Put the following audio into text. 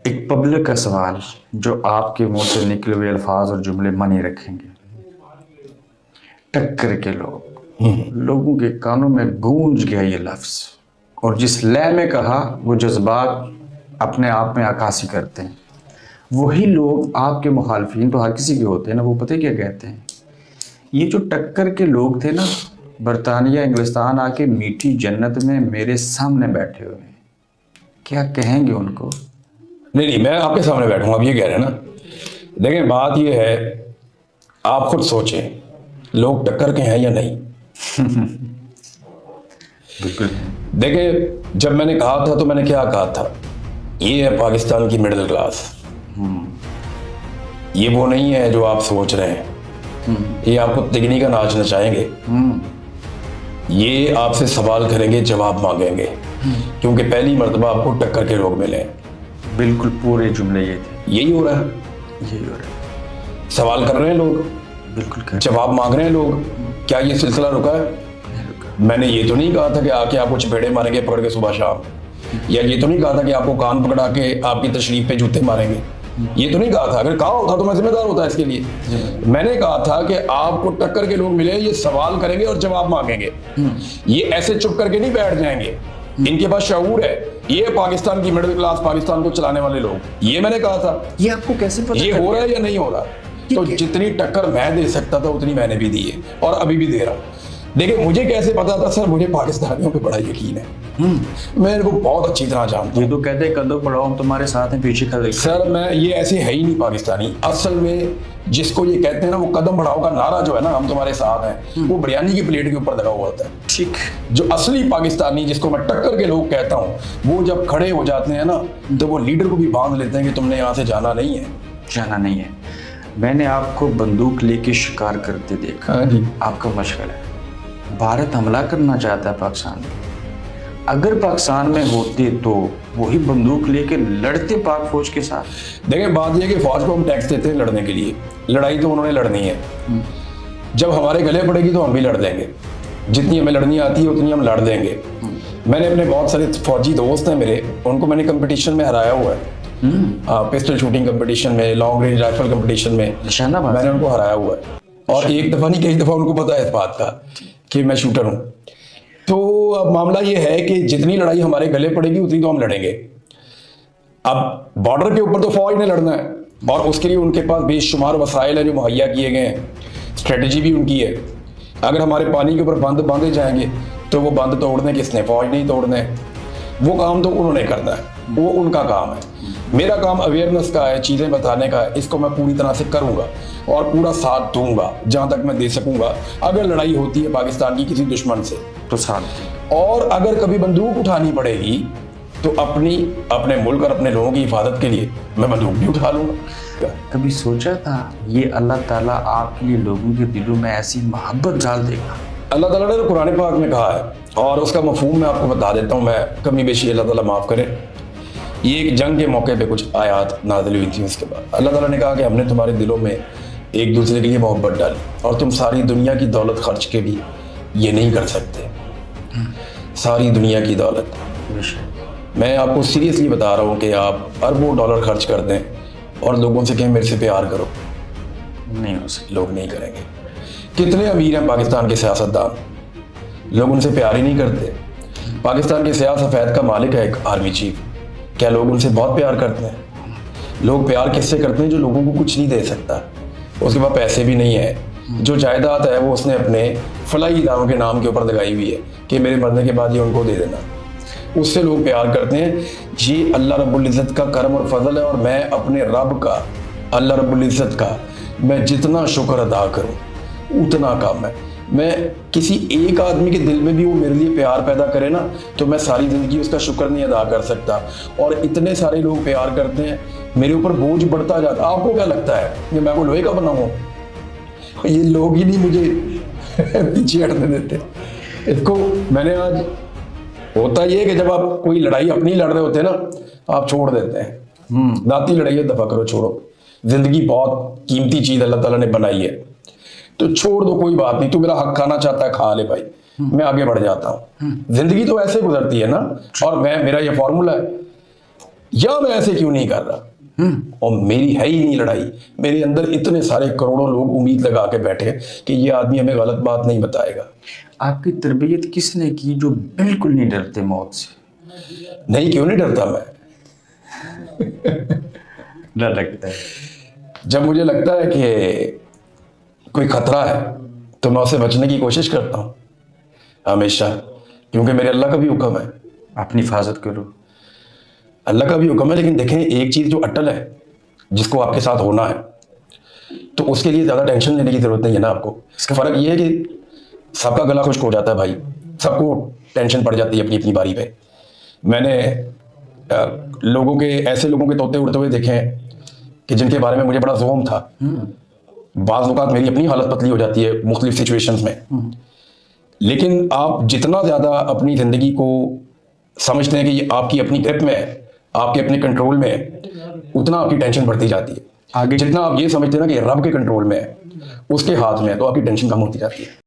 एक पब्लिक का सवाल जो आपके मुंह से निकले हुए अल्फाज और जुमले माने रखेंगे। टक्कर के लोगों के कानों में गूंज गया ये लफ्ज, और जिस लय में कहा वो जज्बात अपने आप में अक्कासी करते हैं। वही लोग आपके मुखालफिन तो हर किसी के होते हैं ना, वो पता क्या कहते हैं? ये जो टक्कर के लोग थे ना, बरतानिया इंग्लिस्तान आके मीठी जन्नत में मेरे सामने बैठे हुए हैं, क्या कहेंगे उनको? नहीं नहीं, मैं आपके सामने बैठूंगा, आप ये कह रहे हैं ना। देखें, बात ये है, आप खुद सोचें, लोग टक्कर के हैं या नहीं। बिल्कुल। देखें, जब मैंने कहा था तो मैंने क्या कहा था, ये है पाकिस्तान की मिडिल क्लास। ये वो नहीं है जो आप सोच रहे हैं। ये आपको तिगनी का नाच नचाएंगे। ये आपसे सवाल करेंगे, जवाब मांगेंगे, क्योंकि पहली मर्तबा आपको टक्कर के लोग मिले हैं। बिल्कुल, पूरे जुमले ये थे। यही हो रहा है, यही हो रहा है। सवाल कर रहे हैं लोग, बिल्कुल जवाब मांग रहे हैं लोग। क्या ये सिलसिला रुका है? मैंने ये तो नहीं कहा था कि आके आपको चपेड़े मारेंगे पकड़ के सुबह शाम, या ये तो नहीं कहा था कि आपको कान पकड़ा के आपकी तशरीफ पे जूते मारेंगे। ये तो नहीं कहा था। अगर कहा होता तो मैं जिम्मेदार होता इसके लिए। मैंने कहा था कि आपको टक्कर के लोग मिले, ये सवाल करेंगे और जवाब मांगेंगे। ये ऐसे चुप करके नहीं बैठ जाएंगे, इनके पास शऊर है। ये पाकिस्तान की मिडिल क्लास, पाकिस्तान को चलाने वाले लोग, ये मैंने कहा था। ये आपको कैसे पता? ये हो रहा है या नहीं हो रहा? तो जितनी टक्कर मैं दे सकता था उतनी मैंने भी दी है, और अभी भी दे रहा हूँ। देखिए, मुझे कैसे पता था सर? मुझे पाकिस्तानियों पे बड़ा यकीन है। मैं इनको बहुत अच्छी तरह जानता हूँ। ये तो कहते हैं कदम बढ़ाओ, हम तुम्हारे साथ हैं, पीछे खड़े। सर, मैं ये ऐसे है ही नहीं पाकिस्तानी। असल में जिसको ये कहते हैं ना, वो कदम बढ़ाओ का नारा जो है ना, हम तुम्हारे साथ हैं, वो बिरयानी की प्लेट के ऊपर लगा हुआ होता है। ठीक। जो असली पाकिस्तानी, जिसको मैं टक्कर के लोग कहता हूँ, वो जब खड़े हो जाते हैं ना, तो वो लीडर को भी बांध लेते हैं कि तुमने यहाँ से जाना नहीं है। जाना नहीं है। मैंने आपको बंदूक लेके शिकार करते देखा। आपका मशगल है। भारत हमला करना चाहता है पाकिस्तान में। अगर पाकिस्तान में होते तो वही बंदूक लेके लड़ते पाक फौज के साथ। देखिए, बात यह है कि फौज को हम टैक्स देते हैं लड़ने के लिए। लड़ाई तो उन्होंने लड़नी है। जब हमारे गले पड़ेगी तो हम भी लड़ देंगे। जितनी हमें लड़नी आती है उतनी हम लड़ देंगे। मैंने अपने बहुत सारे फौजी दोस्त हैं मेरे, उनको मैंने कंपटीशन में हराया हुआ है। पिस्टल शूटिंग कंपटीशन में, लॉन्ग रेंज राइफल कंपटीशन में मैंने उनको हराया हुआ है। और एक दफा नहीं, कई दफा उनको पता है इस बात का कि मैं शूटर हूँ। तो अब मामला ये है कि जितनी लड़ाई हमारे गले पड़ेगी उतनी तो हम लड़ेंगे। अब बॉर्डर के ऊपर तो फौज ने लड़ना है, और उसके लिए उनके पास बेशुमार वसाइल हैं जो मुहैया किए गए हैं। स्ट्रेटजी भी उनकी है। अगर हमारे पानी के ऊपर बंद बांधे जाएंगे तो वो बंद तोड़ने किसने? फौज नहीं तोड़ने। वो काम तो उन्होंने करना है, वो उनका काम है। मेरा काम अवेयरनेस का है, चीज़ें बताने का है। इसको मैं पूरी तरह से करूँगा और पूरा साथ दूंगा जहाँ तक मैं दे सकूँगा। अगर लड़ाई होती है पाकिस्तान की किसी दुश्मन से तो साथ, और अगर कभी बंदूक उठानी पड़ेगी तो अपने मुल्क और अपने लोगों की हिफाजत के लिए मैं बंदूक भी उठा लूँगा। कभी सोचा था ये अल्लाह ताला आपके लिए लोगों के दिलों में ऐसी मोहब्बत डाल देगा? अल्लाह ताला ने तो कुरान पाक में कहा है, और उसका मफहूम मैं आपको बता देता हूँ। मैं कमी बेशी अल्लाह ताला माफ़ करे। ये एक जंग के मौके पे कुछ आयात नाज़िल हुई थी। उसके बाद अल्लाह ताला ने कहा कि हमने तुम्हारे दिलों में एक दूसरे के लिए मोहब्बत डाली, और तुम सारी दुनिया की दौलत खर्च के भी ये नहीं कर सकते। सारी दुनिया की दौलत। मैं आपको सीरियसली बता रहा हूँ कि आप अरबों डॉलर खर्च कर दें और लोगों से कहें मेरे से प्यार करो, नहीं हो सकता। लोग नहीं करेंगे। कितने अमीर हैं पाकिस्तान के सियासतदान, लोग उनसे प्यार ही नहीं करते। पाकिस्तान के सियाह सफ़ेद का मालिक है एक आर्मी चीफ, क्या लोग उनसे बहुत प्यार करते हैं? लोग प्यार किससे करते हैं? जो लोगों को कुछ नहीं दे सकता, उसके पास पैसे भी नहीं है, जो जायदाद है वो उसने अपने फलाही इदारों के नाम के ऊपर लगाई हुई है कि मेरे मरने के बाद ये उनको दे देना। उससे लोग प्यार करते हैं। ये अल्लाह रब्बुल इज़्ज़त का करम और फजल है, और मैं अपने रब का, अल्लाह रब्बुल इज़्ज़त का, मैं जितना शुक्र अदा करूँ उतना कम है। मैं किसी एक आदमी के दिल में भी वो मेरे लिए प्यार पैदा करे ना, तो मैं सारी ज़िंदगी उसका शुक्र नहीं अदा कर सकता। और इतने सारे लोग प्यार करते हैं, मेरे ऊपर बोझ बढ़ता जाता। आपको क्या लगता है कि मैं को लोहे का बना हूँ? ये लोग ही नहीं मुझे पीछे हटने देते। इसको मैंने आज, होता ये है कि जब आप कोई लड़ाई अपनी लड़ रहे होते हैं ना, आप छोड़ देते हैं। दाती लड़ाई है, दफा करो, छोड़ो। जिंदगी बहुत कीमती चीज अल्लाह ताला ने बनाई है, तो छोड़ दो, कोई बात नहीं। तू मेरा हक खाना चाहता है, खा ले भाई, मैं आगे बढ़ जाता हूँ। जिंदगी तो ऐसे गुजरती है ना। और मेरा ये फॉर्मूला है, या मैं ऐसे क्यों नहीं कर रहा, और मेरी है ही नहीं लड़ाई। मेरे अंदर इतने सारे करोड़ों लोग उम्मीद लगा के बैठे कि ये आदमी हमें गलत बात नहीं बताएगा। आपकी तरबियत किसने की जो बिल्कुल नहीं डरते मौत से? नहीं, क्यों नहीं डरता मैं? डर लगता है। जब मुझे लगता है कि कोई खतरा है तो मैं उससे बचने की कोशिश करता हूँ हमेशा, क्योंकि मेरे अल्लाह का भी हुक्म है। अपनी हिफाजत करो। अल्लाह का भी हुक्म है, लेकिन देखें एक चीज़ जो अटल है, जिसको आपके साथ होना है, तो उसके लिए ज़्यादा टेंशन लेने की ज़रूरत नहीं है ना आपको। इसका फ़र्क ये है कि सबका गला खुश्क हो जाता है भाई, सबको टेंशन पड़ जाती है अपनी अपनी बारी पे। मैंने ऐसे लोगों के तोते उड़ते हुए देखे हैं कि जिनके बारे में मुझे बड़ा ज़ोम था। बाज़ औक़ात मेरी अपनी हालत पतली हो जाती है मुख्तलिफ सिचुएशंस में, लेकिन आप जितना ज़्यादा अपनी ज़िंदगी को समझते हैं कि ये आपकी अपनी ग्रिप में है, आपके अपने कंट्रोल में है, उतना आपकी टेंशन बढ़ती जाती है। आगे जितना आप ये समझते हैं ना कि रब के कंट्रोल में है, उसके हाथ में है, तो आपकी टेंशन कम होती जाती है।